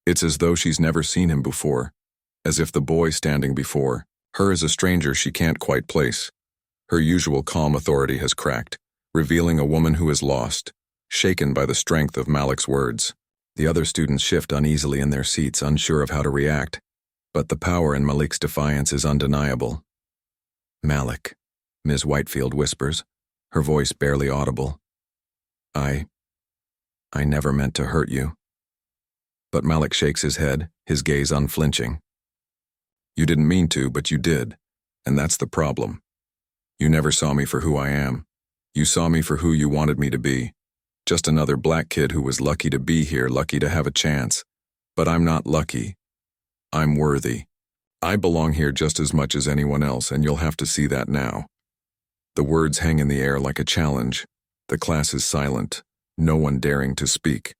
It's as though she's never seen him before, as if the boy standing before her is a stranger she can't quite place. Her usual calm authority has cracked, revealing a woman who is lost, shaken by the strength of Malik's words. The other students shift uneasily in their seats, unsure of how to react, but the power in Malik's defiance is undeniable. Malik, Ms. Whitefield whispers, her voice barely audible. I never meant to hurt you. But Malik shakes his head, his gaze unflinching. You didn't mean to, but you did, and that's the problem. You never saw me for who I am. You saw me for who you wanted me to be. Just another black kid who was lucky to be here, lucky to have a chance. But I'm not lucky. I'm worthy. I belong here just as much as anyone else, and you'll have to see that now. The words hang in the air like a challenge. The class is silent, no one daring to speak.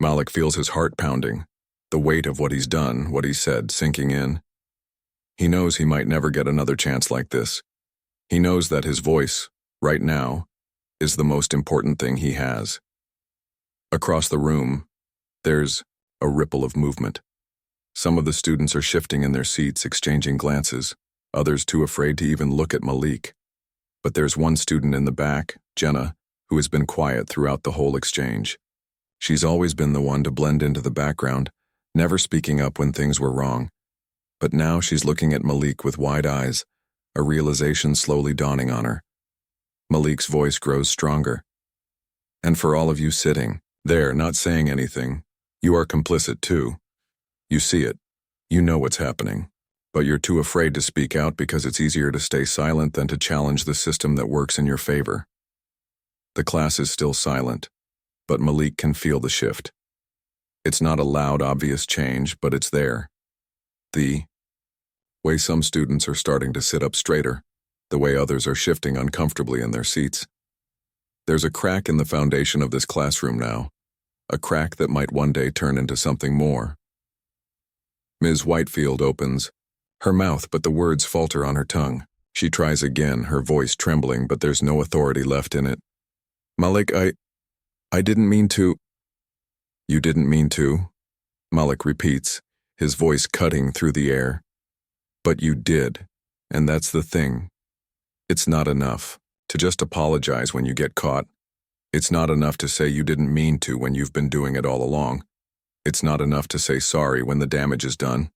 Malik feels his heart pounding, the weight of what he's done, what he said, sinking in. He knows he might never get another chance like this. He knows that his voice, right now, is the most important thing he has. Across the room, there's a ripple of movement. Some of the students are shifting in their seats, exchanging glances, others too afraid to even look at Malik. But there's one student in the back, Jenna, who has been quiet throughout the whole exchange. She's always been the one to blend into the background, never speaking up when things were wrong. But now she's looking at Malik with wide eyes, a realization slowly dawning on her. Malik's voice grows stronger. And for all of you sitting there, not saying anything, you are complicit too. You see it. You know what's happening. But you're too afraid to speak out because it's easier to stay silent than to challenge the system that works in your favor. The class is still silent, but Malik can feel the shift. It's not a loud, obvious change, but it's there. The way some students are starting to sit up straighter, the way others are shifting uncomfortably in their seats. There's a crack in the foundation of this classroom now, a crack that might one day turn into something more. Ms. Whitefield opens, Her mouth, but the words falter on her tongue. She tries again, her voice trembling, but there's no authority left in it. Malik, I didn't mean to. You didn't mean to? Malik repeats, his voice cutting through the air. But you did, and that's the thing. It's not enough to just apologize when you get caught. It's not enough to say you didn't mean to when you've been doing it all along. It's not enough to say sorry when the damage is done.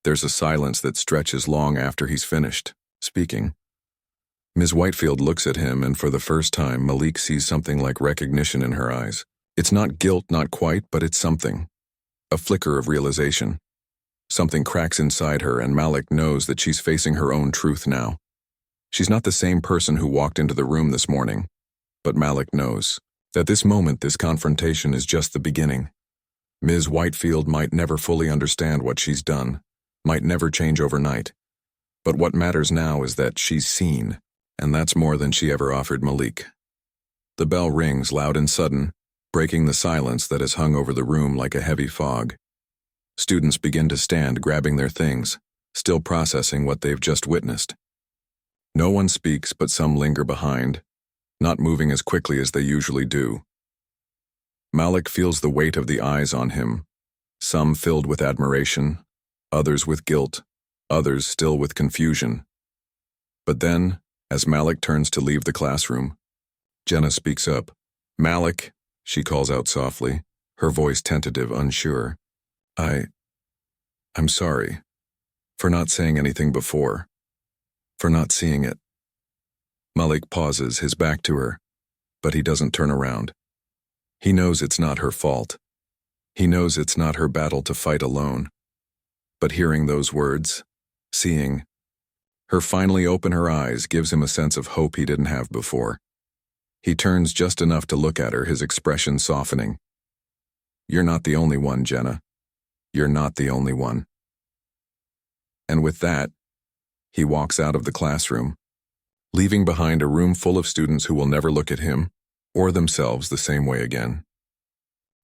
There's a silence that stretches long after he's finished speaking. Ms. Whitefield looks at him, and for the first time, Malik sees something like recognition in her eyes. It's not guilt, not quite, but it's something. A flicker of realization. Something cracks inside her, and Malik knows that she's facing her own truth now. She's not the same person who walked into the room this morning, but Malik knows that this moment, this confrontation, is just the beginning. Ms. Whitefield might never fully understand what she's done, might never change overnight. But what matters now is that she's seen, and that's more than she ever offered Malik. The bell rings loud and sudden, breaking the silence that has hung over the room like a heavy fog. Students begin to stand, grabbing their things, still processing what they've just witnessed. No one speaks, but some linger behind, not moving as quickly as they usually do. Malik feels the weight of the eyes on him, some filled with admiration, others with guilt, others still with confusion. But then, as Malik turns to leave the classroom, Jenna speaks up. Malik, she calls out softly, her voice tentative, unsure. I'm sorry. For not saying anything before. For not seeing it. Malik pauses, his back to her, but he doesn't turn around. He knows it's not her fault. He knows it's not her battle to fight alone. But hearing those words, seeing her finally open her eyes, gives him a sense of hope he didn't have before. He turns just enough to look at her, his expression softening. You're not the only one, Jenna. You're not the only one. And with that, he walks out of the classroom, leaving behind a room full of students who will never look at him or themselves the same way again.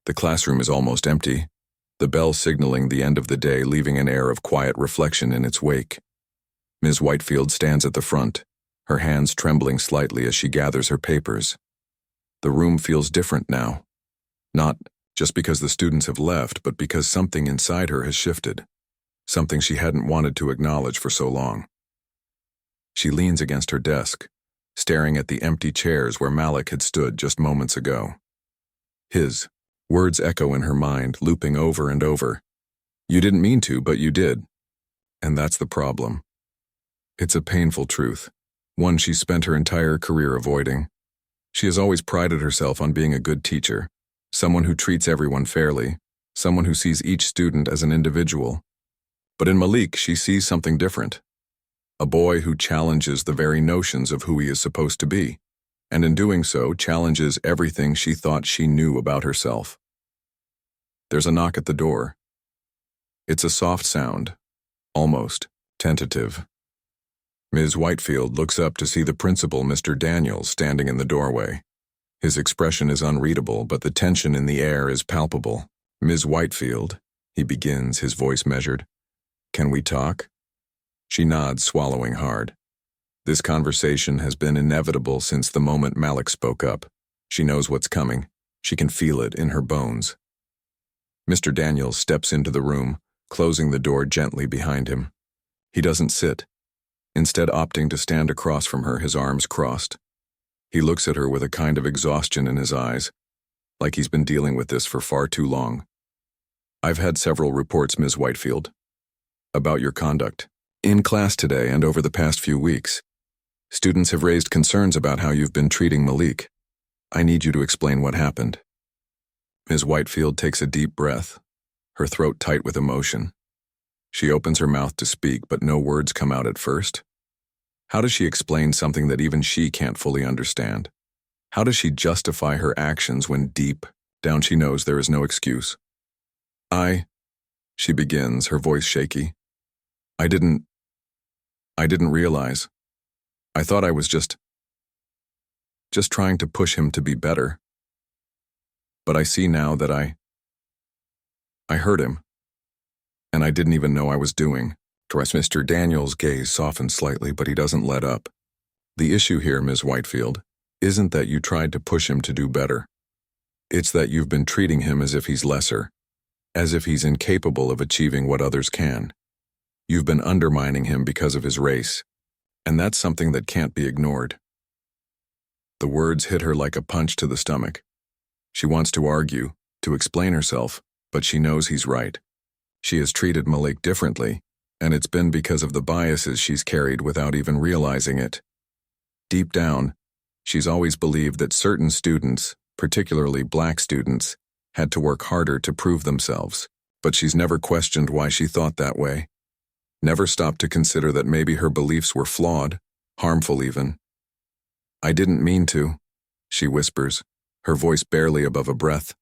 The classroom is almost empty, the bell signaling the end of the day, leaving an air of quiet reflection in its wake. Ms. Whitefield stands at the front, her hands trembling slightly as she gathers her papers. The room feels different now, not just because the students have left, but because something inside her has shifted, something she hadn't wanted to acknowledge for so long. She leans against her desk, staring at the empty chairs where Malik had stood just moments ago. His words echo in her mind, looping over and over. You didn't mean to, but you did. And that's the problem. It's a painful truth, one she spent her entire career avoiding. She has always prided herself on being a good teacher, someone who treats everyone fairly, someone who sees each student as an individual. But in Malik, she sees something different. A boy who challenges the very notions of who he is supposed to be, and in doing so, challenges everything she thought she knew about herself. There's a knock at the door. It's a soft sound, almost tentative. Ms. Whitefield looks up to see the principal, Mr. Daniels, standing in the doorway. His expression is unreadable, but the tension in the air is palpable. Ms. Whitefield, he begins, his voice measured. Can we talk? She nods, swallowing hard. This conversation has been inevitable since the moment Malik spoke up. She knows what's coming. She can feel it in her bones. Mr. Daniels steps into the room, closing the door gently behind him. He doesn't sit, instead opting to stand across from her, his arms crossed. He looks at her with a kind of exhaustion in his eyes, like he's been dealing with this for far too long. I've had several reports, Ms. Whitefield, about your conduct. In class today and over the past few weeks, students have raised concerns about how you've been treating Malik. I need you to explain what happened. Ms. Whitefield takes a deep breath, her throat tight with emotion. She opens her mouth to speak, but no words come out at first. How does she explain something that even she can't fully understand? How does she justify her actions when deep down she knows there is no excuse? She begins, her voice shaky. I didn't realize. I thought I was just trying to push him to be better. But I see now that I hurt him, and I didn't even know I was doing. Mr. Daniels' gaze softens slightly, but he doesn't let up. The issue here, Ms. Whitefield, isn't that you tried to push him to do better. It's that you've been treating him as if he's lesser, as if he's incapable of achieving what others can. You've been undermining him because of his race, and that's something that can't be ignored. The words hit her like a punch to the stomach. She wants to argue, to explain herself, but she knows he's right. She has treated Malik differently, and it's been because of the biases she's carried without even realizing it. Deep down, she's always believed that certain students, particularly black students, had to work harder to prove themselves, but she's never questioned why she thought that way. Never stopped to consider that maybe her beliefs were flawed, harmful even. "I didn't mean to," she whispers, her voice barely above a breath.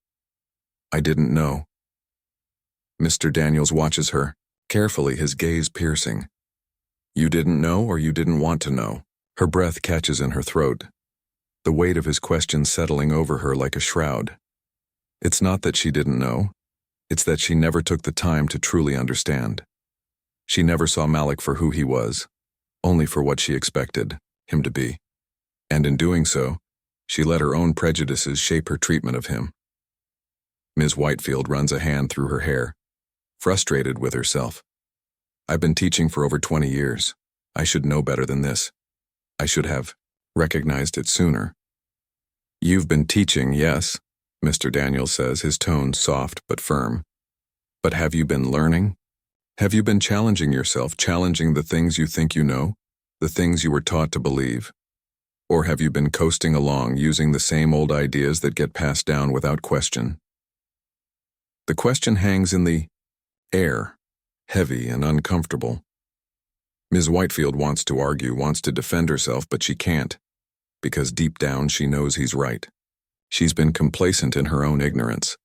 "I didn't know." Mr. Daniels watches her, carefully, his gaze piercing. "You didn't know, or you didn't want to know?" Her breath catches in her throat, the weight of his question settling over her like a shroud. It's not that she didn't know, it's that she never took the time to truly understand. She never saw Malik for who he was, only for what she expected him to be. And in doing so, she let her own prejudices shape her treatment of him. Ms. Whitefield runs a hand through her hair, frustrated with herself. "I've been teaching for over 20 years. I should know better than this. I should have recognized it sooner." "You've been teaching, yes," Mr. Daniels says, his tone soft but firm. "But have you been learning? Have you been challenging yourself, challenging the things you think you know, the things you were taught to believe? Or have you been coasting along, using the same old ideas that get passed down without question?" The question hangs in the air, heavy and uncomfortable. Ms. Whitefield wants to argue, wants to defend herself, but she can't, because deep down she knows he's right. She's been complacent in her own ignorance.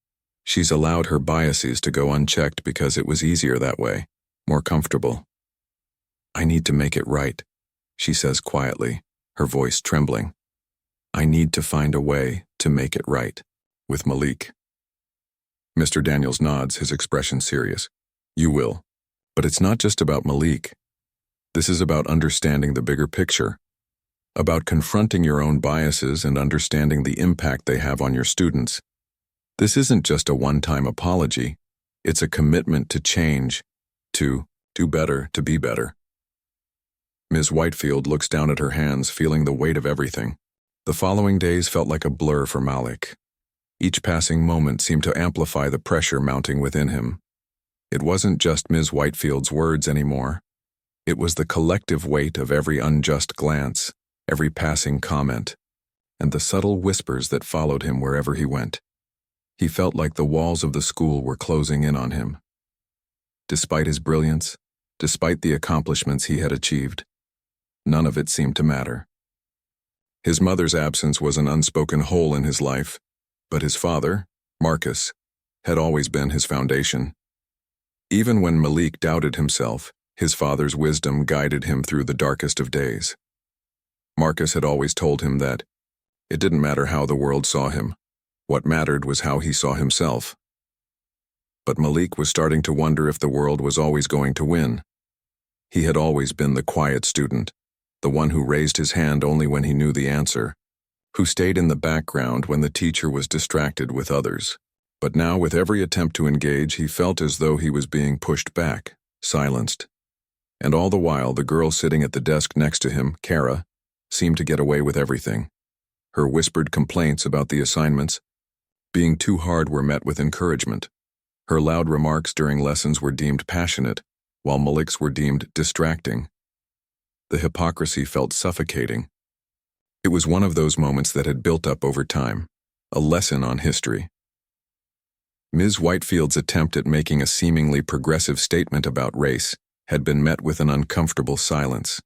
She's allowed her biases to go unchecked because it was easier that way, more comfortable. "I need to make it right," she says quietly, her voice trembling. "I need to find a way to make it right with Malik." Mr. Daniels nods, his expression serious. "You will. But it's not just about Malik. This is about understanding the bigger picture, about confronting your own biases and understanding the impact they have on your students. This isn't just a one-time apology. It's a commitment to change, to do better, to be better." Ms. Whitefield looks down at her hands, feeling the weight of everything. The following days felt like a blur for Malik. Each passing moment seemed to amplify the pressure mounting within him. It wasn't just Ms. Whitefield's words anymore. It was the collective weight of every unjust glance, every passing comment, and the subtle whispers that followed him wherever he went. He felt like the walls of the school were closing in on him. Despite his brilliance, despite the accomplishments he had achieved, none of it seemed to matter. His mother's absence was an unspoken hole in his life, but his father, Marcus, had always been his foundation. Even when Malik doubted himself, his father's wisdom guided him through the darkest of days. Marcus had always told him that it didn't matter how the world saw him. What mattered was how he saw himself. But Malik was starting to wonder if the world was always going to win. He had always been the quiet student, the one who raised his hand only when he knew the answer, who stayed in the background when the teacher was distracted with others. But now, with every attempt to engage, he felt as though he was being pushed back, silenced. And all the while, the girl sitting at the desk next to him, Kara, seemed to get away with everything. Her whispered complaints about the assignments being too hard were met with encouragement. Her loud remarks during lessons were deemed passionate, while Malik's were deemed distracting. The hypocrisy felt suffocating. It was one of those moments that had built up over time, a lesson on history. Ms. Whitefield's attempt at making a seemingly progressive statement about race had been met with an uncomfortable silence.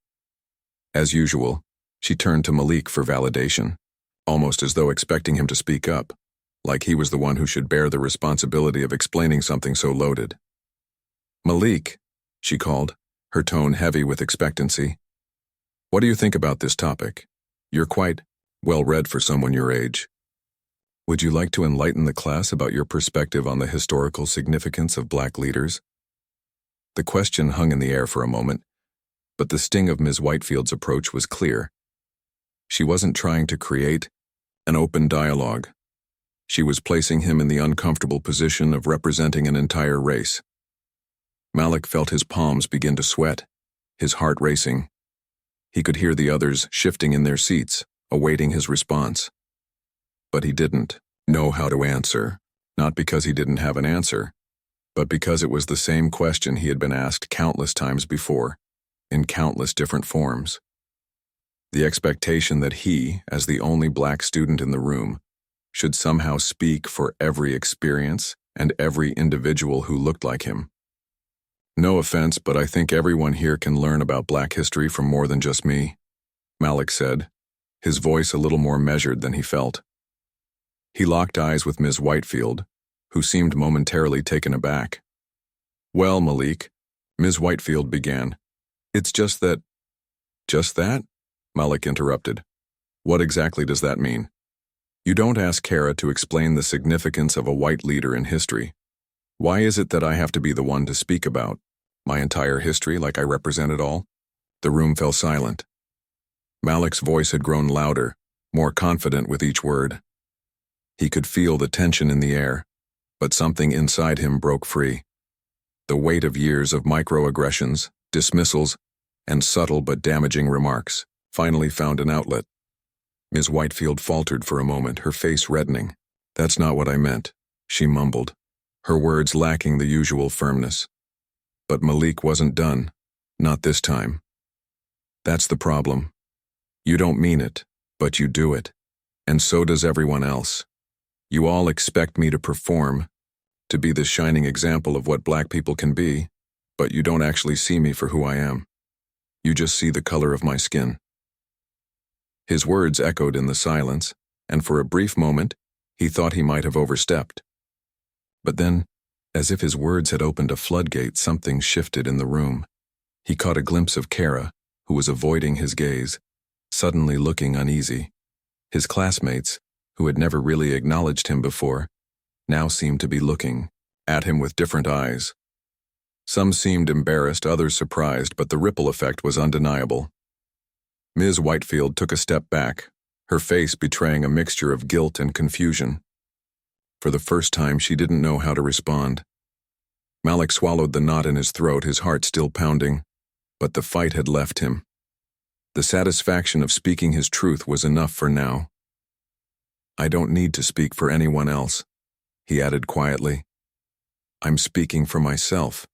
As usual, she turned to Malik for validation, almost as though expecting him to speak up, like he was the one who should bear the responsibility of explaining something so loaded. "Malik," she called, her tone heavy with expectancy. "What do you think about this topic? You're quite well-read for someone your age. Would you like to enlighten the class about your perspective on the historical significance of black leaders?" The question hung in the air for a moment, but the sting of Ms. Whitefield's approach was clear. She wasn't trying to create an open dialogue. She was placing him in the uncomfortable position of representing an entire race. Malik felt his palms begin to sweat, his heart racing. He could hear the others shifting in their seats, awaiting his response. But he didn't know how to answer, not because he didn't have an answer, but because it was the same question he had been asked countless times before, in countless different forms. The expectation that he, as the only black student in the room, should somehow speak for every experience and every individual who looked like him. No offense, but I think everyone here can learn about black history from more than just me, Malik said, his voice a little more measured than he felt. He locked eyes with Ms. Whitefield, who seemed momentarily taken aback. Well, Malik, Ms. Whitefield began. It's just that... Just that? Malik interrupted. What exactly does that mean? You don't ask Kara to explain the significance of a white leader in history. Why is it that I have to be the one to speak about my entire history like I represent it all? The room fell silent. Malik's voice had grown louder, more confident with each word. He could feel the tension in the air, but something inside him broke free. The weight of years of microaggressions, dismissals, and subtle but damaging remarks finally found an outlet. Ms. Whitefield faltered for a moment, her face reddening. That's not what I meant, she mumbled, her words lacking the usual firmness. But Malik wasn't done, not this time. That's the problem. You don't mean it, but you do it. And so does everyone else. You all expect me to perform, to be the shining example of what black people can be, but you don't actually see me for who I am. You just see the color of my skin. His words echoed in the silence, and for a brief moment, he thought he might have overstepped. But then, as if his words had opened a floodgate, something shifted in the room. He caught a glimpse of Kara, who was avoiding his gaze, suddenly looking uneasy. His classmates, who had never really acknowledged him before, now seemed to be looking at him with different eyes. Some seemed embarrassed, others surprised, but the ripple effect was undeniable. Ms. Whitefield took a step back, her face betraying a mixture of guilt and confusion. For the first time, she didn't know how to respond. Malik swallowed the knot in his throat, his heart still pounding, but the fight had left him. The satisfaction of speaking his truth was enough for now. I don't need to speak for anyone else, he added quietly. I'm speaking for myself.